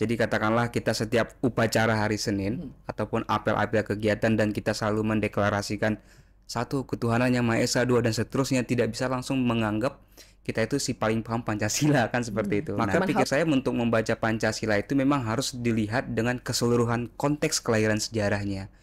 Jadi katakanlah kita setiap upacara hari Senin ataupun apel-apel kegiatan dan kita selalu mendeklarasikan satu ketuhanan yang Maha Esa, dua dan seterusnya, tidak bisa langsung menganggap kita itu si paling paham Pancasila kan seperti itu. Maka pikir saya untuk membaca Pancasila itu memang harus dilihat dengan keseluruhan konteks kelahiran sejarahnya.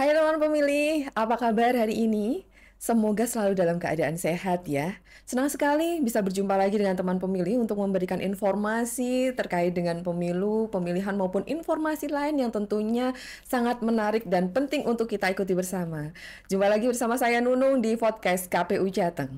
Hai teman pemilih, apa kabar hari ini? Semoga selalu dalam keadaan sehat ya. Senang sekali bisa berjumpa lagi dengan teman pemilih untuk memberikan informasi terkait dengan pemilu, pemilihan maupun informasi lain yang tentunya sangat menarik dan penting untuk kita ikuti bersama. Jumpa lagi bersama saya Nunung di podcast KPU Jateng.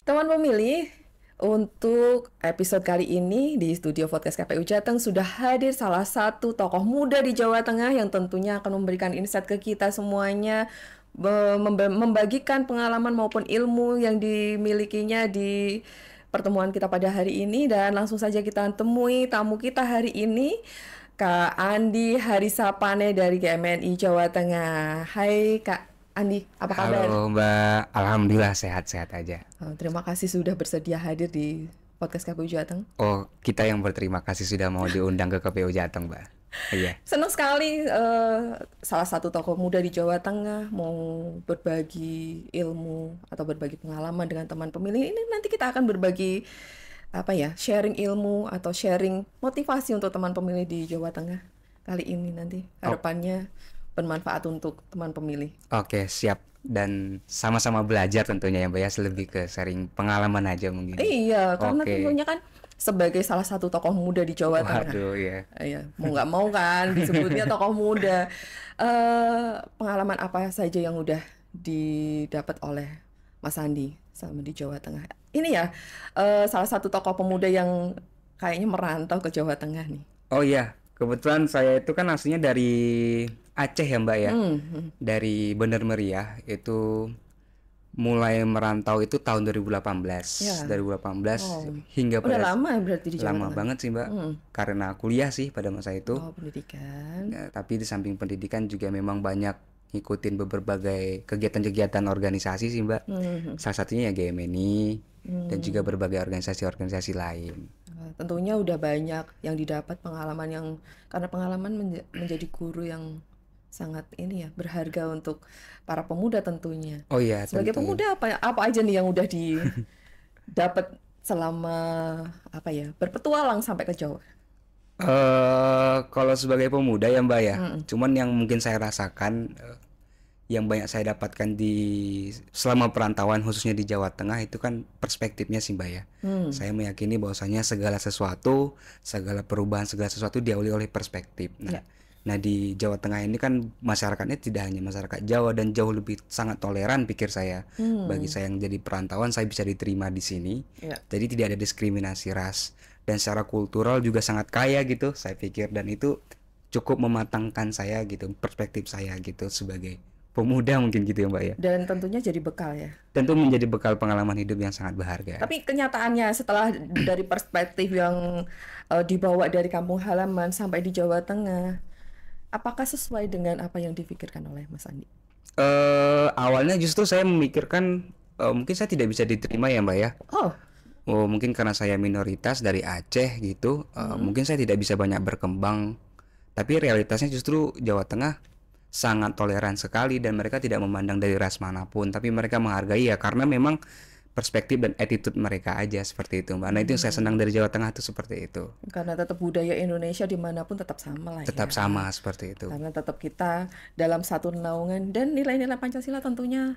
Teman pemilih, untuk episode kali ini di studio podcast KPU Jateng sudah hadir salah satu tokoh muda di Jawa Tengah yang tentunya akan memberikan insight ke kita semuanya, membagikan pengalaman maupun ilmu yang dimilikinya di pertemuan kita pada hari ini. Dan langsung saja kita temui tamu kita hari ini, Kak Andi Harisapane dari GMNI Jawa Tengah. Hai Kak Andi, apa kabar? Halo Mbak, alhamdulillah sehat-sehat aja. Terima kasih sudah bersedia hadir di podcast KPU Jateng. Oh, kita yang berterima kasih sudah mau diundang ke KPU Jateng, Mbak. Iya. Senang sekali salah satu tokoh muda di Jawa Tengah mau berbagi ilmu atau berbagi pengalaman dengan teman pemilih. Ini nanti kita akan berbagi sharing ilmu atau sharing motivasi untuk teman pemilih di Jawa Tengah kali ini nanti. Harapannya bermanfaat untuk teman pemilih. Oke, siap. Dan sama-sama belajar tentunya ya Mbak ya, lebih ke sharing pengalaman aja mungkin. Iya, karena tentunya kan sebagai salah satu tokoh muda di Jawa Tengah. Waduh, iya. Iya, mau nggak mau kan disebutnya tokoh muda. Pengalaman apa saja yang udah didapat oleh Mas Andi sama di Jawa Tengah? Ini ya, salah satu tokoh pemuda yang kayaknya merantau ke Jawa Tengah nih. Oh iya, kebetulan saya itu kan aslinya dari Aceh ya Mbak ya, dari Bener Meriah. Itu mulai merantau itu tahun 2018 hingga udah pada lama berarti di Jawa lama Tengah. banget sih Mbak, karena kuliah sih pada masa itu. Pendidikan. Tapi di samping pendidikan juga memang banyak ngikutin berbagai kegiatan-kegiatan organisasi sih Mbak. Salah satunya ya GMNI dan juga berbagai organisasi-organisasi lain. Tentunya udah banyak yang didapat pengalaman yang, karena pengalaman menjadi guru yang sangat berharga untuk para pemuda tentunya. Oh iya, sebagai pemuda apa aja nih yang udah didapat selama berpetualang sampai ke Jawa? Kalau sebagai pemuda ya Mbak ya, cuman yang mungkin saya rasakan, yang banyak saya dapatkan selama perantauan khususnya di Jawa Tengah itu kan perspektifnya sih Mbak ya. Saya meyakini bahwasanya segala perubahan segala sesuatu diawali oleh perspektif. Nah di Jawa Tengah ini kan masyarakatnya tidak hanya masyarakat Jawa dan jauh lebih sangat toleran pikir saya. Bagi saya yang jadi perantauan, saya bisa diterima di sini. Jadi tidak ada diskriminasi ras dan secara kultural juga sangat kaya gitu saya pikir, dan itu cukup mematangkan saya gitu, perspektif saya gitu sebagai pemuda mungkin gitu ya Mbak ya. Dan tentunya jadi bekal ya. Tentu menjadi bekal pengalaman hidup yang sangat berharga. Tapi kenyataannya setelah dari perspektif yang dibawa dari kampung halaman sampai di Jawa Tengah, apakah sesuai dengan apa yang dipikirkan oleh Mas Andi? Awalnya justru saya memikirkan mungkin saya tidak bisa diterima ya Mbak ya. Oh, mungkin karena saya minoritas dari Aceh gitu, mungkin saya tidak bisa banyak berkembang. Tapi realitasnya justru Jawa Tengah sangat toleran sekali dan mereka tidak memandang dari ras manapun, tapi mereka menghargai ya karena memang perspektif dan attitude mereka aja seperti itu Mbak. Nah itu yang saya senang dari Jawa Tengah itu seperti itu. Karena tetap budaya Indonesia dimanapun tetap sama lah ya. Tetap sama seperti itu. Karena tetap kita dalam satu naungan dan nilai-nilai Pancasila tentunya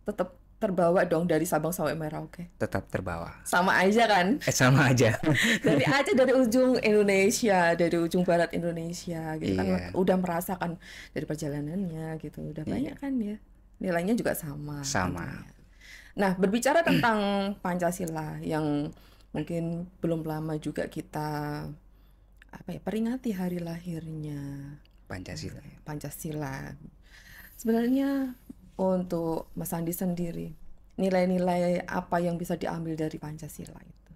tetap terbawa dong dari Sabang sampai Merauke. Tetap terbawa. Sama aja kan? Sama aja. Dari Aceh, dari ujung Indonesia, dari ujung barat Indonesia gitu kan, udah merasakan dari perjalanannya gitu, udah banyak kan ya. Nilainya juga sama. Sama. Tentunya. Nah, berbicara tentang Pancasila yang mungkin belum lama juga kita peringati hari lahirnya Pancasila. Pancasila. Sebenarnya untuk Mas Andi sendiri, nilai-nilai apa yang bisa diambil dari Pancasila itu?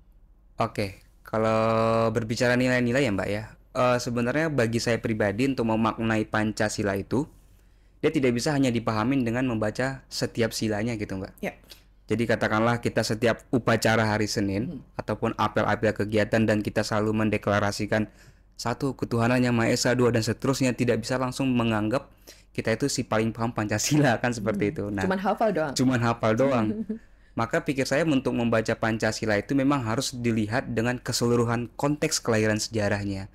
Oke, kalau berbicara nilai-nilai ya Mbak ya, sebenarnya bagi saya pribadi untuk memaknai Pancasila itu, dia tidak bisa hanya dipahamin dengan membaca setiap silanya gitu Mbak. Ya. Jadi katakanlah kita setiap upacara hari Senin ataupun apel-apel kegiatan dan kita selalu mendeklarasikan satu ketuhanan yang Maha Esa, dua dan seterusnya, tidak bisa langsung menganggap kita itu si paling paham Pancasila kan seperti itu. Nah, Cuman hafal doang. cuman hafal doang. Maka pikir saya untuk membaca Pancasila itu memang harus dilihat dengan keseluruhan konteks kelahiran sejarahnya,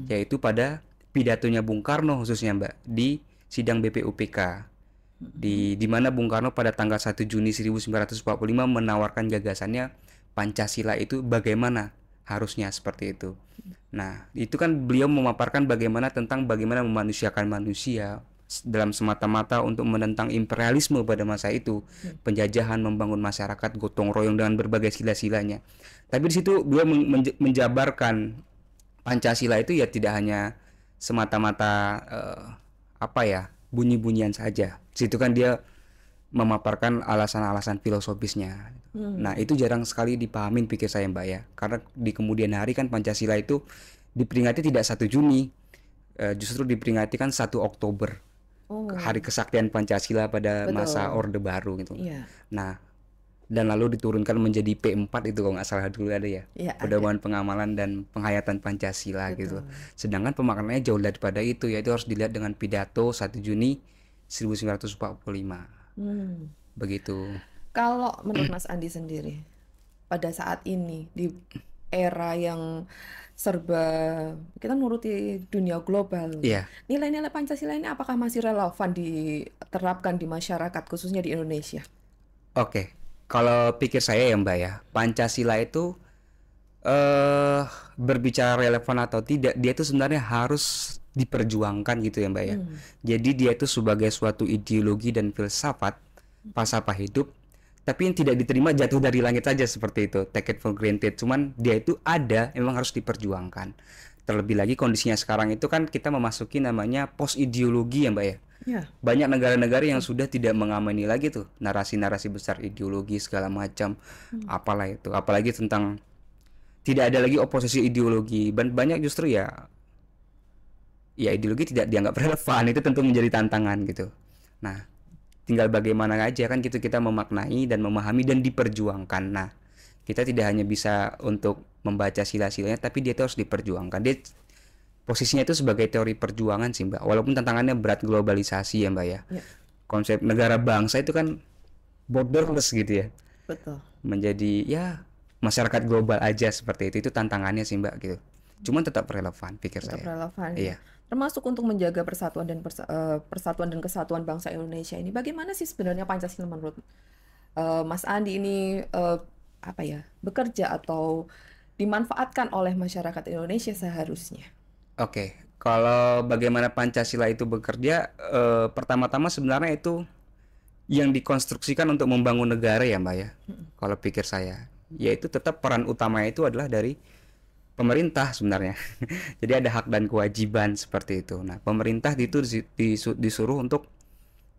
yaitu pada pidatonya Bung Karno khususnya Mbak di sidang BPUPK. Di mana Bung Karno pada tanggal 1 Juni 1945 menawarkan gagasannya Pancasila itu bagaimana harusnya seperti itu. Nah, itu kan beliau memaparkan bagaimana memanusiakan manusia dalam semata-mata untuk menentang imperialisme pada masa itu, penjajahan, membangun masyarakat gotong royong dengan berbagai sila-silanya. Tapi di situ beliau menjabarkan Pancasila itu ya tidak hanya semata-mata bunyi-bunyian saja. Situ kan dia memaparkan alasan-alasan filosofisnya. Nah, itu jarang sekali dipahamin pikir saya Mbak ya. Karena di kemudian hari kan Pancasila itu diperingati tidak 1 Juni, justru diperingati kan 1 Oktober. Hari kesaktian Pancasila pada masa Orde Baru gitu. Nah, dan lalu diturunkan menjadi P4 itu kalau nggak salah dulu ada ya, Pedoman Pengamalan dan Penghayatan Pancasila gitu. Sedangkan pemaknaannya jauh daripada itu, yaitu harus dilihat dengan pidato 1 Juni 1945. Begitu. Kalau menurut Mas Andi sendiri, pada saat ini di era yang serba kita nuruti dunia global, nilai-nilai Pancasila ini apakah masih relevan diterapkan di masyarakat khususnya di Indonesia? Oke. Kalau pikir saya ya Mbak ya, Pancasila itu berbicara relevan atau tidak, dia itu sebenarnya harus diperjuangkan gitu ya Mbak ya. Jadi dia itu sebagai suatu ideologi dan filsafat, falsafah hidup, tapi yang tidak diterima jatuh dari langit saja seperti itu, take it for granted. Cuman dia itu ada, memang harus diperjuangkan. Terlebih lagi kondisinya sekarang itu kan kita memasuki namanya post ideologi ya Mbak ya. Banyak negara-negara yang sudah tidak mengamini lagi tuh narasi-narasi besar ideologi segala macam, apalah itu, apalagi tentang tidak ada lagi oposisi ideologi. Banyak justru ya ideologi tidak dianggap relevan. Itu tentu menjadi tantangan gitu. Nah, tinggal bagaimana aja kan gitu kita memaknai dan memahami dan diperjuangkan. Nah, kita tidak hanya bisa untuk membaca sila-silanya, tapi dia harus diperjuangkan. Dia posisinya itu sebagai teori perjuangan sih Mbak. Walaupun tantangannya berat, globalisasi ya Mbak ya. Konsep negara bangsa itu kan borderless gitu ya. Betul. Menjadi ya masyarakat global aja seperti itu tantangannya sih Mbak gitu. Cuman tetap relevan pikir saya. Tetap relevan. Iya. Termasuk untuk menjaga persatuan dan kesatuan bangsa Indonesia ini. Bagaimana sih sebenarnya Pancasila menurut Mas Andi ini bekerja atau dimanfaatkan oleh masyarakat Indonesia seharusnya? Oke, kalau bagaimana Pancasila itu bekerja, pertama-tama sebenarnya itu yang dikonstruksikan untuk membangun negara ya Mbak ya. Kalau pikir saya, yaitu tetap peran utamanya itu adalah dari pemerintah sebenarnya. Jadi ada hak dan kewajiban seperti itu. Nah, pemerintah itu disuruh untuk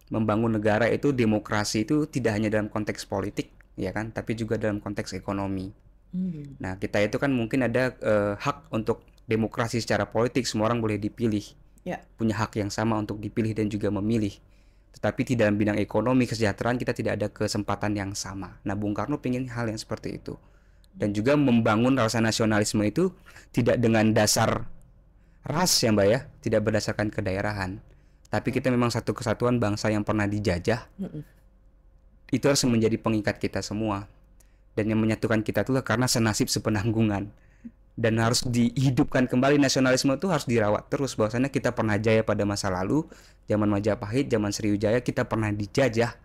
membangun negara itu, demokrasi itu tidak hanya dalam konteks politik ya kan, tapi juga dalam konteks ekonomi. Nah, kita itu kan mungkin ada hak untuk demokrasi secara politik, semua orang boleh dipilih, punya hak yang sama untuk dipilih dan juga memilih. Tetapi di dalam bidang ekonomi, kesejahteraan kita tidak ada kesempatan yang sama. Nah, Bung Karno ingin hal yang seperti itu. Dan juga membangun rasa nasionalisme itu tidak dengan dasar ras ya Mbak ya, tidak berdasarkan kedaerahan. Tapi kita memang satu kesatuan bangsa yang pernah dijajah. Itu harus menjadi pengikat kita semua. Dan yang menyatukan kita itulah karena senasib sepenanggungan. Dan harus dihidupkan kembali nasionalisme itu, harus dirawat terus bahwasanya kita pernah jaya pada masa lalu, zaman Majapahit, zaman Sriwijaya kita pernah dijajah,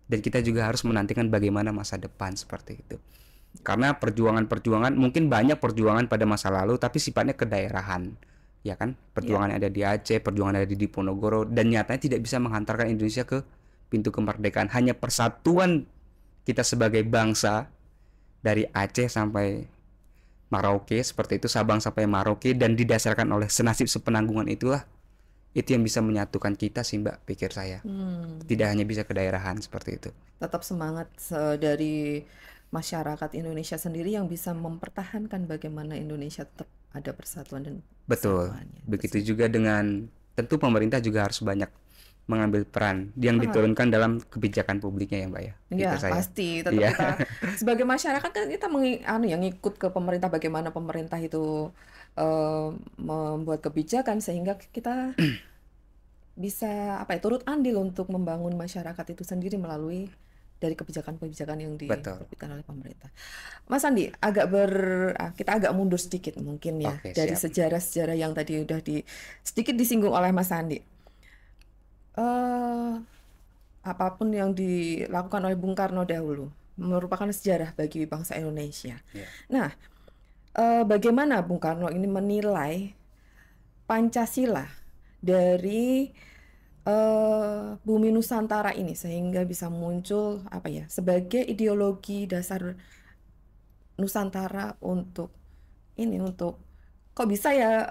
dan kita juga harus menantikan bagaimana masa depan seperti itu. Karena perjuangan mungkin banyak perjuangan pada masa lalu tapi sifatnya kedaerahan ya kan, perjuangan ada di Aceh, perjuangan ada di Diponegoro, dan nyatanya tidak bisa menghantarkan Indonesia ke pintu kemerdekaan. Hanya persatuan kita sebagai bangsa dari Aceh sampai Merauke seperti itu, Sabang sampai Merauke, dan didasarkan oleh senasib sepenanggungan itulah itu yang bisa menyatukan kita sih Mbak, pikir saya. Tidak hanya bisa kedaerahan seperti itu. Tetap semangat dari masyarakat Indonesia sendiri yang bisa mempertahankan bagaimana Indonesia tetap ada persatuan dan Betul. kesatuannya. Begitu juga dengan tentu pemerintah juga harus banyak mengambil peran yang diturunkan dalam kebijakan publiknya ya Mbak ya. Ya, Pikir saya. pasti tetap Iya. kita sebagai masyarakat kan kita ngikut ke pemerintah, bagaimana pemerintah itu membuat kebijakan sehingga kita bisa turut andil untuk membangun masyarakat itu sendiri melalui dari kebijakan-kebijakan yang Betul. diterbitkan oleh pemerintah. Mas Andi, kita agak mundur sedikit mungkin ya Oke, dari siap. sejarah-sejarah yang tadi udah sedikit disinggung oleh Mas Andi. Apapun yang dilakukan oleh Bung Karno dahulu merupakan sejarah bagi bangsa Indonesia. Iya. Nah, bagaimana Bung Karno ini menilai Pancasila dari bumi Nusantara ini sehingga bisa muncul sebagai ideologi dasar Nusantara untuk kok bisa ya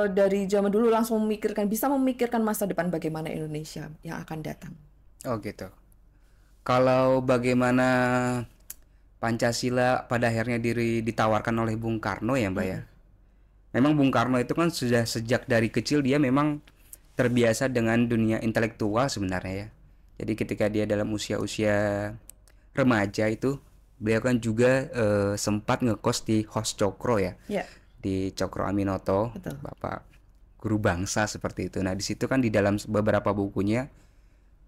dari zaman dulu langsung bisa memikirkan masa depan bagaimana Indonesia yang akan datang. Oh gitu. Kalau bagaimana Pancasila pada akhirnya ditawarkan oleh Bung Karno ya Mbak ya. Memang Bung Karno itu kan sudah sejak dari kecil dia memang terbiasa dengan dunia intelektual sebenarnya ya. Jadi ketika dia dalam usia-usia remaja itu beliau kan juga sempat ngekos di Hos Cokro ya. Ya. Di Cokro Aminoto, Betul. Bapak Guru Bangsa seperti itu. Nah, di situ kan di dalam beberapa bukunya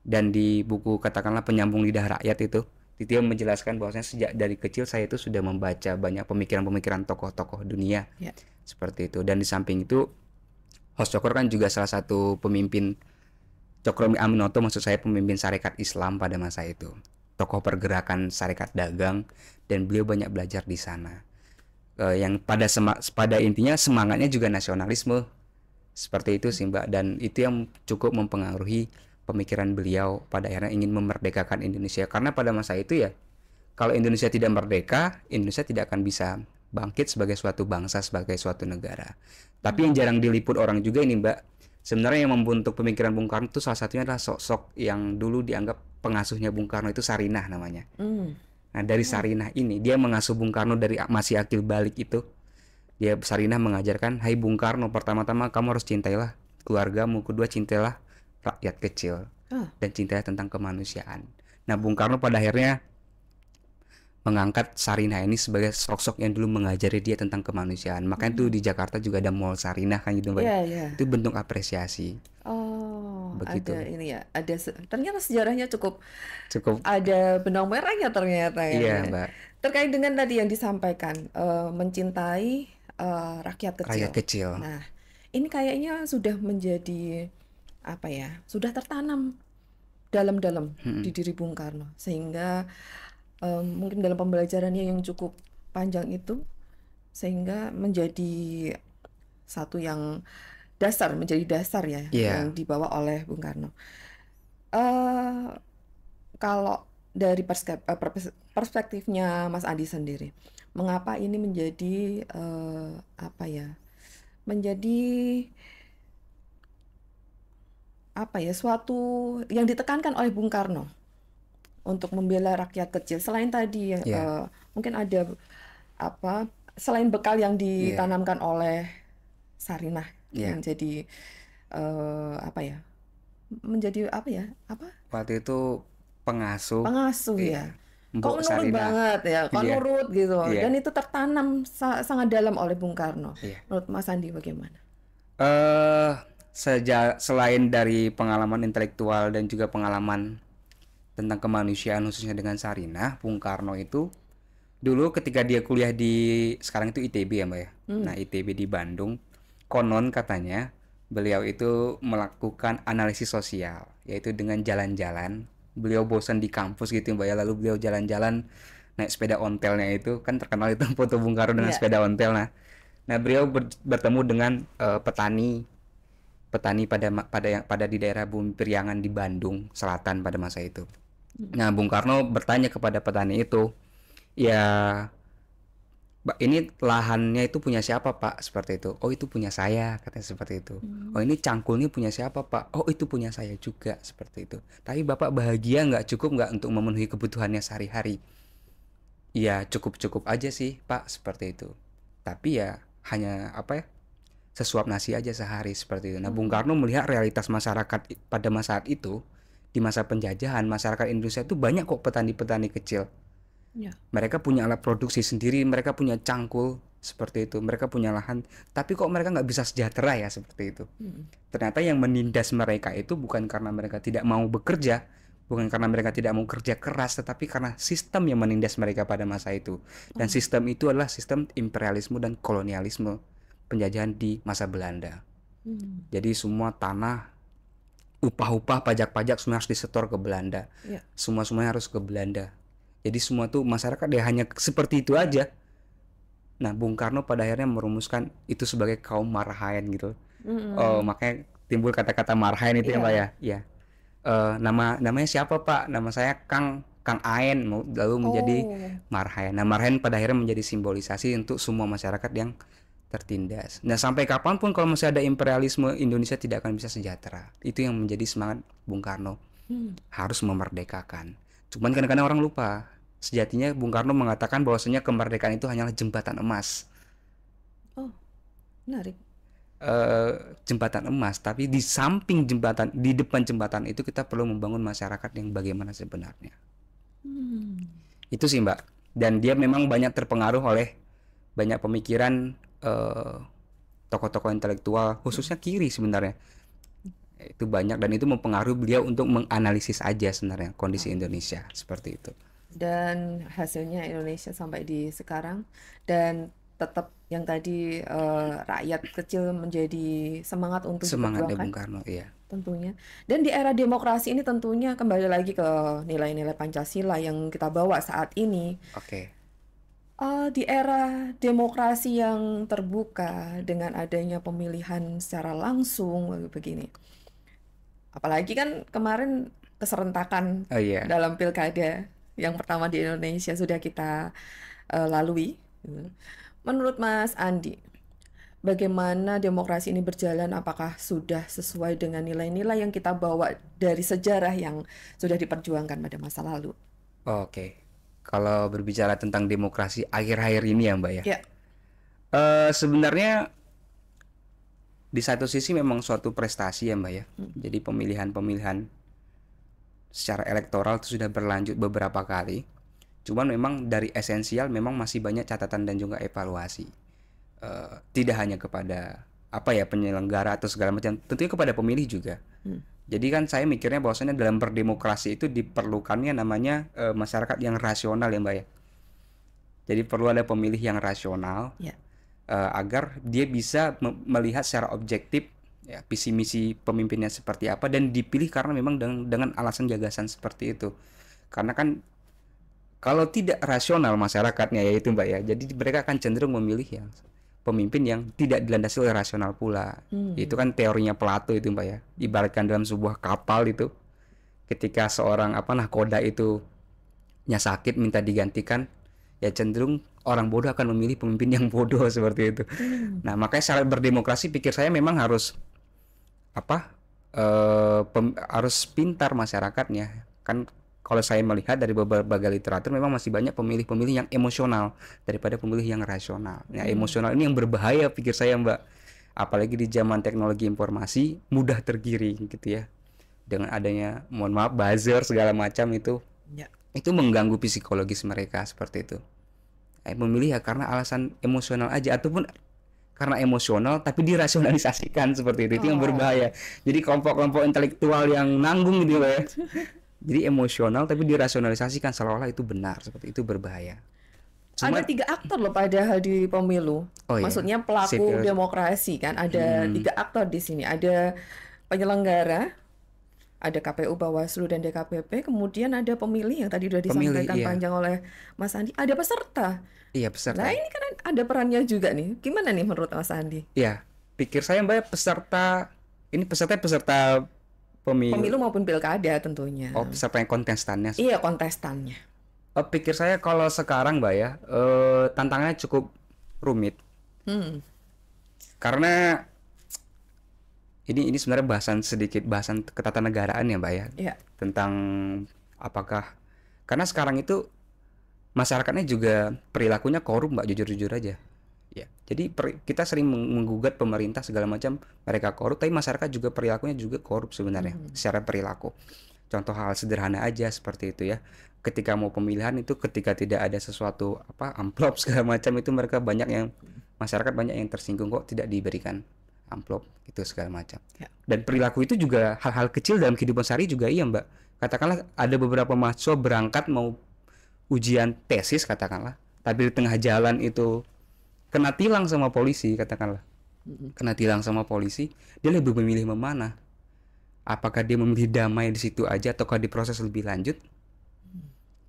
dan di buku katakanlah Penyambung Lidah Rakyat itu dia menjelaskan bahwasanya sejak dari kecil saya itu sudah membaca banyak pemikiran-pemikiran tokoh-tokoh dunia. Ya. Seperti itu. Dan di samping itu Hos Cokro kan juga salah satu pemimpin Cokro Aminoto, maksud saya pemimpin Sarekat Islam pada masa itu. Tokoh pergerakan Sarekat Dagang, dan beliau banyak belajar di sana. Yang pada intinya semangatnya juga nasionalisme seperti itu sih Mbak, dan itu yang cukup mempengaruhi pemikiran beliau pada akhirnya ingin memerdekakan Indonesia, karena pada masa itu ya kalau Indonesia tidak merdeka, Indonesia tidak akan bisa bangkit sebagai suatu bangsa, sebagai suatu negara. Tapi yang jarang diliput orang juga ini Mbak, sebenarnya yang membentuk pemikiran Bung Karno itu salah satunya adalah sosok yang dulu dianggap pengasuhnya Bung Karno itu Sarinah namanya. Nah dari Sarinah ini dia mengasuh Bung Karno dari masih akil balik itu. Dia Sarinah mengajarkan, hai Bung Karno, pertama-tama kamu harus cintailah keluargamu, kedua cintailah rakyat kecil, dan cintailah tentang kemanusiaan. Nah Bung Karno pada akhirnya mengangkat Sarinah ini sebagai sosok yang dulu mengajari dia tentang kemanusiaan. Makanya tuh di Jakarta juga ada Mall Sarinah kan gitu Mbak. Itu bentuk apresiasi. Begitu. Ada ini ya, ternyata sejarahnya cukup Cukup ada benang merahnya ternyata ya. Iya Mbak. Terkait dengan tadi yang disampaikan mencintai rakyat kecil. Nah, ini kayaknya sudah menjadi sudah tertanam dalam-dalam di diri Bung Karno, sehingga mungkin dalam pembelajarannya yang cukup panjang itu sehingga menjadi satu yang menjadi dasar ya yang dibawa oleh Bung Karno. Kalau dari perspektifnya Mas Andi sendiri, mengapa ini menjadi suatu yang ditekankan oleh Bung Karno untuk membela rakyat kecil, selain tadi mungkin ada selain bekal yang ditanamkan oleh Sarinah yang jadi menjadi waktu itu pengasuh ya. Kok nurut Sarinah banget ya, kok nurut gitu. Dan itu tertanam sangat dalam oleh Bung Karno. Menurut Mas Andi bagaimana? Selain dari pengalaman intelektual dan juga pengalaman tentang kemanusiaan khususnya dengan Sarinah, Bung Karno itu dulu ketika dia kuliah di sekarang itu ITB ya Mbak ya. Nah ITB di Bandung, konon katanya beliau itu melakukan analisis sosial, yaitu dengan jalan-jalan. Beliau bosan di kampus gitu Mbak ya, lalu beliau jalan-jalan naik sepeda ontelnya, itu kan terkenal itu foto Bung Karno dengan sepeda ontel. Nah beliau bertemu dengan petani pada di daerah Bumi Priangan di Bandung Selatan pada masa itu. Nah Bung Karno bertanya kepada petani itu, ya Mbak, ini lahannya itu punya siapa Pak? Seperti itu. Oh itu punya saya, katanya seperti itu. Oh ini cangkulnya punya siapa Pak? Oh itu punya saya juga, seperti itu. Tapi Bapak bahagia nggak, cukup nggak untuk memenuhi kebutuhannya sehari-hari? Ya cukup-cukup aja sih Pak, seperti itu. Tapi ya hanya apa ya, sesuap nasi aja sehari, seperti itu. Nah Bung Karno melihat realitas masyarakat pada masa saat itu, di masa penjajahan masyarakat Indonesia itu banyak kok petani-petani kecil. Ya. Mereka punya alat produksi sendiri, mereka punya cangkul seperti itu, mereka punya lahan, tapi kok mereka nggak bisa sejahtera ya, seperti itu. Ternyata yang menindas mereka itu bukan karena mereka tidak mau bekerja, bukan karena mereka tidak mau kerja keras, tetapi karena sistem yang menindas mereka pada masa itu. Dan sistem itu adalah sistem imperialisme dan kolonialisme, penjajahan di masa Belanda. Jadi semua tanah, upah-upah, pajak-pajak semua harus disetor ke Belanda. Ya. Semuanya harus ke Belanda. Jadi semua tuh masyarakat ya hanya seperti itu aja. Nah Bung Karno pada akhirnya merumuskan itu sebagai kaum marhaen gitu. Oh makanya timbul kata-kata marhaen itu ya Pak ya. Ya. Namanya siapa Pak? Nama saya Kang Aen, lalu menjadi marhaen. Nah marhaen pada akhirnya menjadi simbolisasi untuk semua masyarakat yang tertindas. Nah sampai kapanpun kalau masih ada imperialisme, Indonesia tidak akan bisa sejahtera. Itu yang menjadi semangat Bung Karno. Harus memerdekakan. Cuman kadang-kadang orang lupa, sejatinya Bung Karno mengatakan bahwasanya kemerdekaan itu hanyalah jembatan emas. Oh, menarik. Jembatan emas, tapi di samping jembatan, di depan jembatan itu kita perlu membangun masyarakat yang bagaimana sebenarnya. Itu sih Mbak. Dan dia memang banyak terpengaruh oleh banyak pemikiran tokoh-tokoh intelektual, khususnya kiri sebenarnya. Itu banyak, dan itu mempengaruhi beliau untuk menganalisis aja sebenarnya kondisi Indonesia seperti itu. Dan hasilnya Indonesia sampai di sekarang, dan tetap yang tadi rakyat kecil menjadi semangat untuk Semangatnya diperjuangkan Bung Karno, iya. tentunya. Dan di era demokrasi ini tentunya kembali lagi ke nilai-nilai Pancasila yang kita bawa saat ini. Oke. Di era demokrasi yang terbuka dengan adanya pemilihan secara langsung begini. Apalagi kan kemarin keserentakan Oh iya. dalam pilkada yang pertama di Indonesia sudah kita lalui. Menurut Mas Andi, bagaimana demokrasi ini berjalan? Apakah sudah sesuai dengan nilai-nilai yang kita bawa dari sejarah yang sudah diperjuangkan pada masa lalu? Oke. Kalau berbicara tentang demokrasi akhir-akhir ini ya Mbak ya. Ya. Sebenarnya di satu sisi memang suatu prestasi ya Mbak ya. Jadi pemilihan-pemilihan secara elektoral itu sudah berlanjut beberapa kali. Cuman memang dari esensial memang masih banyak catatan dan juga evaluasi. Tidak hanya kepada apa ya penyelenggara atau segala macam, tentunya kepada pemilih juga. Jadi kan saya mikirnya bahwasanya dalam berdemokrasi itu diperlukannya namanya masyarakat yang rasional ya Mbak ya. Jadi perlu ada pemilih yang rasional. Ya. Agar dia bisa melihat secara objektif ya visi misi pemimpinnya seperti apa, dan dipilih karena memang dengan alasan gagasan seperti itu. Karena kan kalau tidak rasional masyarakatnya ya itu Mbak ya, jadi mereka akan cenderung memilih yang pemimpin yang tidak dilandasi oleh rasional pula. Itu kan teorinya Plato itu Mbak ya. Ibaratkan dalam sebuah kapal itu, ketika seorang nahkoda itu sakit minta digantikan, ya cenderung orang bodoh akan memilih pemimpin yang bodoh seperti itu. Nah makanya syarat berdemokrasi pikir saya memang harus harus pintar masyarakatnya. Kan kalau saya melihat dari berbagai literatur memang masih banyak pemilih-pemilih yang emosional daripada pemilih yang rasional. Nah emosional ini yang berbahaya pikir saya Mbak. Apalagi di zaman teknologi informasi mudah tergiring gitu ya. Dengan adanya mohon maaf buzzer segala macam itu. Ya. Itu mengganggu psikologis mereka seperti itu. Memilih ya karena alasan emosional aja, ataupun karena emosional tapi dirasionalisasikan seperti itu. Itu yang berbahaya. Jadi kelompok-kelompok intelektual yang nanggung gitu ya. Jadi emosional tapi dirasionalisasikan seolah-olah itu benar, seperti itu berbahaya. Ada 3 aktor loh padahal di pemilu. Oh, iya. Maksudnya pelaku demokrasi kan ada 3 aktor di sini. Ada penyelenggara, ada KPU, Bawaslu, dan DKPP. Kemudian ada pemilih yang tadi sudah disampaikan panjang oleh Mas Andi. Ada peserta. Iya, peserta. Nah ini kan ada perannya juga nih. Gimana nih menurut Mas Andi? Iya, pikir saya Mbak peserta pemilu maupun pilkada tentunya. Oh, peserta yang kontestannya. Iya, kontestannya. Pikir saya kalau sekarang Mbak ya, tantangannya cukup rumit. Hmm. Karena ini sebenarnya bahasan ketatanegaraan ya Mbak ya. Ya. Tentang apakah, karena sekarang itu masyarakatnya juga perilakunya korup Mbak, jujur-jujur aja. Ya. Jadi kita sering menggugat pemerintah segala macam, mereka korup, tapi masyarakat juga perilakunya juga korup sebenarnya secara perilaku. Contoh hal sederhana aja seperti itu ya. Ketika mau pemilihan itu, ketika tidak ada sesuatu amplop segala macam, itu masyarakat banyak yang tersinggung, kok tidak diberikan amplop gitu segala macam. Ya. Dan perilaku itu juga hal-hal kecil dalam kehidupan sehari juga iya Mbak. Katakanlah ada beberapa mahasiswa berangkat mau ujian tesis katakanlah, tapi di tengah jalan itu kena tilang sama polisi katakanlah. Kena tilang sama polisi, dia lebih memilih memana? Apakah dia memilih damai di situ aja ataukah diproses lebih lanjut?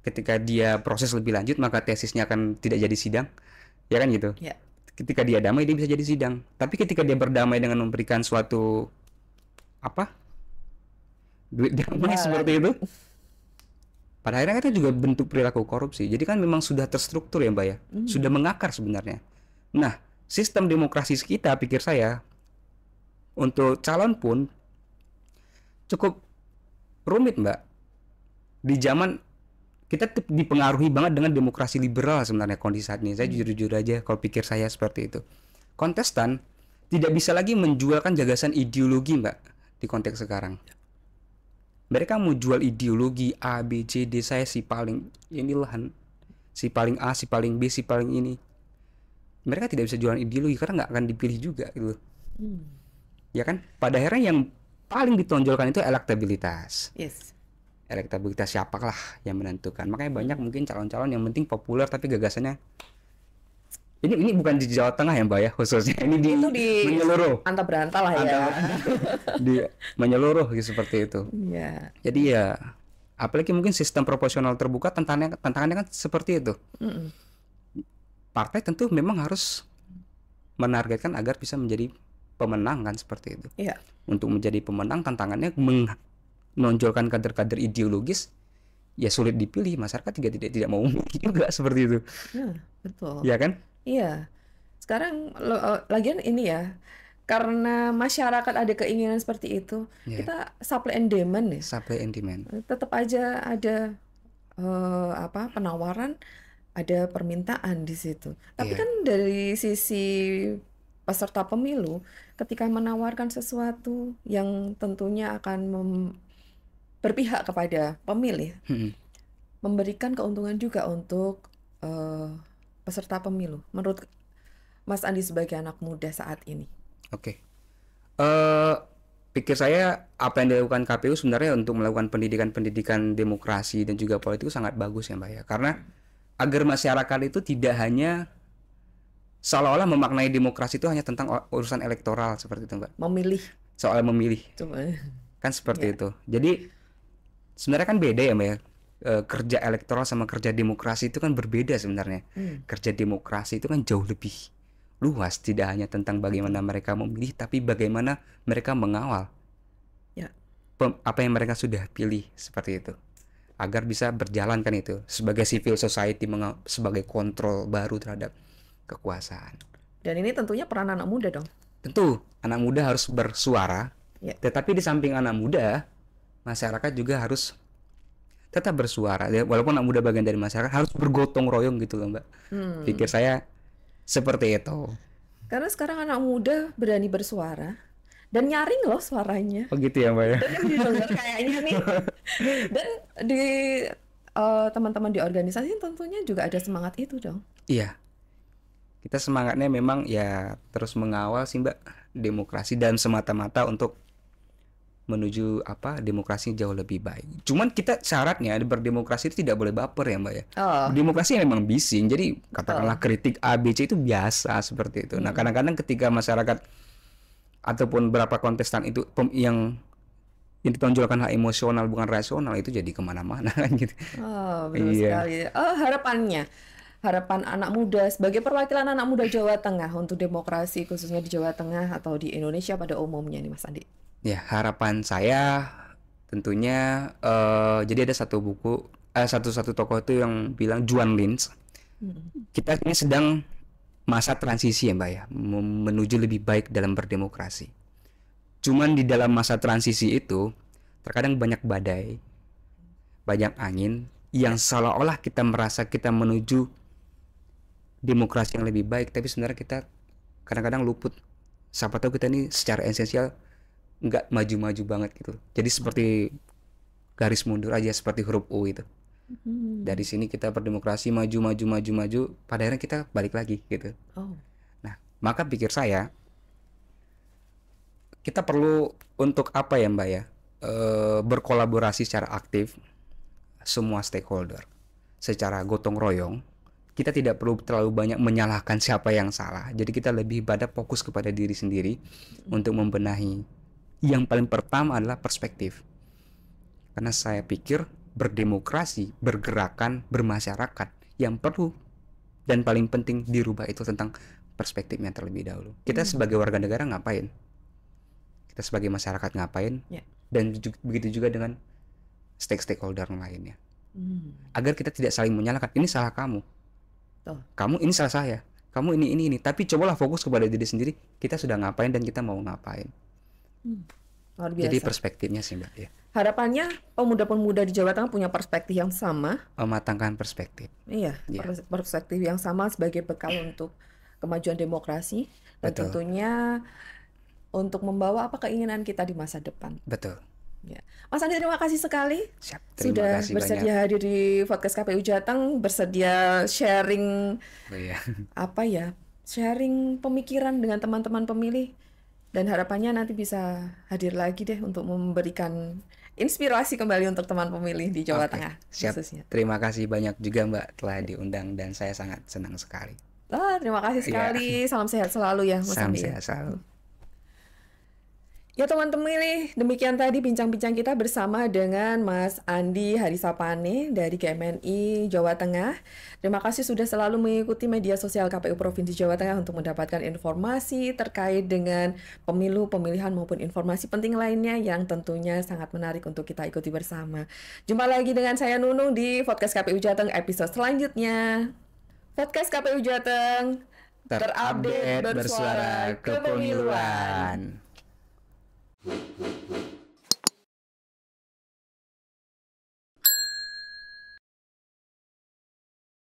Ketika dia proses lebih lanjut, maka tesisnya akan tidak jadi sidang. Ya kan gitu. Ya. Ketika dia damai, dia bisa jadi sidang. Tapi ketika dia berdamai dengan memberikan suatu duit damai seperti itu, pada akhirnya itu juga bentuk perilaku korupsi. Jadi kan memang sudah terstruktur ya Mbak ya. Sudah mengakar sebenarnya. Nah, sistem demokrasi kita, pikir saya, untuk calon pun cukup rumit Mbak. Di zaman kita dipengaruhi banget dengan demokrasi liberal sebenarnya kondisi saat ini. Saya jujur-jujur aja kalau pikir saya seperti itu. Kontestan tidak bisa lagi menjualkan gagasan ideologi Mbak di konteks sekarang. Mereka mau jual ideologi A, B, C, D, saya si paling inilah, si paling A, si paling B, si paling ini. Mereka tidak bisa jualan ideologi karena nggak akan dipilih juga gitu. Ya kan? Pada akhirnya yang paling ditonjolkan itu elektabilitas. Yes. Elektabilitas siapalah yang menentukan. Makanya banyak mungkin calon-calon yang penting populer tapi gagasannya ini bukan di Jawa Tengah ya Mbak ya khususnya. Ini di menyeluruh. Anta beranta lah ya. Di menyeluruh gitu, seperti itu. Iya. Jadi ya apalagi mungkin sistem proporsional terbuka, tantangannya kan seperti itu. Partai tentu memang harus menargetkan agar bisa menjadi pemenang kan seperti itu. Iya. Untuk menjadi pemenang tantangannya menonjolkan kader-kader ideologis, ya sulit dipilih, masyarakat tidak mau juga seperti itu. Nah, betul. Ya kan? Iya. Sekarang lagian ini ya, karena masyarakat ada keinginan seperti itu, kita supply and demand ya. Supply and demand. Tetap aja ada penawaran, ada permintaan di situ. Tapi kan dari sisi peserta pemilu, ketika menawarkan sesuatu yang tentunya akan berpihak kepada pemilih, memberikan keuntungan juga untuk peserta pemilu. Menurut Mas Andi sebagai anak muda saat ini. Oke. Pikir saya apa yang dilakukan KPU sebenarnya untuk melakukan pendidikan demokrasi dan juga politik itu sangat bagus ya Mbak ya. Karena agar masyarakat itu tidak hanya seolah-olah memaknai demokrasi itu hanya tentang urusan elektoral seperti itu Mbak. Memilih. Soal memilih. Coba. Kan seperti itu. Jadi sebenarnya kan beda ya Mbak ya. Kerja elektoral sama kerja demokrasi itu kan berbeda sebenarnya. Kerja demokrasi itu kan jauh lebih luas, tidak hanya tentang bagaimana mereka memilih, tapi bagaimana mereka mengawal apa yang mereka sudah pilih seperti itu, agar bisa berjalan kan itu sebagai civil society, sebagai kontrol baru terhadap kekuasaan. Dan ini tentunya peran anak muda dong. Tentu anak muda harus bersuara, tetapi di samping anak muda, masyarakat juga harus tetap bersuara. Walaupun anak muda bagian dari masyarakat, harus bergotong royong gitu loh Mbak. Pikir saya seperti itu. Karena sekarang anak muda berani bersuara dan nyaring loh suaranya. Oh gitu ya Mbak ya. Dan didengar kayaknya nih. Dan di teman-teman di organisasi tentunya juga ada semangat itu dong. Iya. Kita semangatnya memang ya terus mengawal sih Mbak demokrasi, dan semata-mata untuk menuju demokrasi jauh lebih baik. Cuman kita syaratnya berdemokrasi itu tidak boleh baper ya Mbak ya. Demokrasi memang bising, jadi katakanlah kritik A, B, C itu biasa seperti itu. Nah kadang-kadang ketika masyarakat ataupun beberapa kontestan itu yang ditonjolkan hak emosional bukan rasional, itu jadi kemana-mana kan gitu. Betul sekali. Harapan anak muda sebagai perwakilan anak muda Jawa Tengah untuk demokrasi khususnya di Jawa Tengah atau di Indonesia pada umumnya nih Mas Andi. Ya, harapan saya tentunya jadi ada satu buku satu tokoh itu yang bilang, Juan Lins. Kita ini sedang masa transisi ya Mbak ya, menuju lebih baik dalam berdemokrasi. Cuman di dalam masa transisi itu terkadang banyak badai, banyak angin yang seolah-olah kita merasa kita menuju demokrasi yang lebih baik, tapi sebenarnya kita kadang-kadang luput. Siapa tahu kita ini secara esensial nggak maju-maju banget gitu. Jadi seperti garis mundur aja, seperti huruf U itu. Dari sini kita berdemokrasi maju, pada akhirnya kita balik lagi gitu. Nah, maka pikir saya kita perlu untuk apa ya Mbak ya, berkolaborasi secara aktif semua stakeholder secara gotong royong. Kita tidak perlu terlalu banyak menyalahkan siapa yang salah. Jadi kita lebih pada fokus kepada diri sendiri untuk membenahi. Yang paling pertama adalah perspektif. Karena saya pikir berdemokrasi, bergerakan, bermasyarakat yang perlu dan paling penting dirubah itu tentang perspektifnya terlebih dahulu. Kita sebagai warga negara ngapain? Kita sebagai masyarakat ngapain? Dan begitu juga dengan stakeholder lainnya. Agar kita tidak saling menyalahkan, ini salah kamu. Kamu ini salah saya. Kamu ini. Tapi cobalah fokus kepada diri sendiri. Kita sudah ngapain dan kita mau ngapain. Luar biasa. Jadi perspektifnya sih Mbak ya. Harapannya pemuda-pemuda di Jawa Tengah punya perspektif yang sama. Mematangkan perspektif. Iya, perspektif yang sama sebagai bekal untuk kemajuan demokrasi. Dan tentunya untuk membawa apa keinginan kita di masa depan. Betul. Ya. Mas Andi, terima kasih sekali. Terima sudah kasih bersedia banyak. hadir di podcast KPU Jateng, bersedia sharing sharing pemikiran dengan teman-teman pemilih, dan harapannya nanti bisa hadir lagi deh untuk memberikan inspirasi kembali untuk teman pemilih di Jawa Tengah. Siap. Khususnya. Terima kasih banyak juga Mbak telah diundang dan saya sangat senang sekali. Terima kasih sekali. Salam sehat selalu ya Mas Andi. Salam sehat selalu. Ya teman pemilih, demikian tadi bincang-bincang kita bersama dengan Mas Andi Harisapane dari GMNI Jawa Tengah. Terima kasih sudah selalu mengikuti media sosial KPU Provinsi Jawa Tengah untuk mendapatkan informasi terkait dengan pemilu, pemilihan maupun informasi penting lainnya yang tentunya sangat menarik untuk kita ikuti bersama. Jumpa lagi dengan saya Nunung di podcast KPU Jateng episode selanjutnya. Podcast KPU Jateng terupdate, bersuara kepemiluan.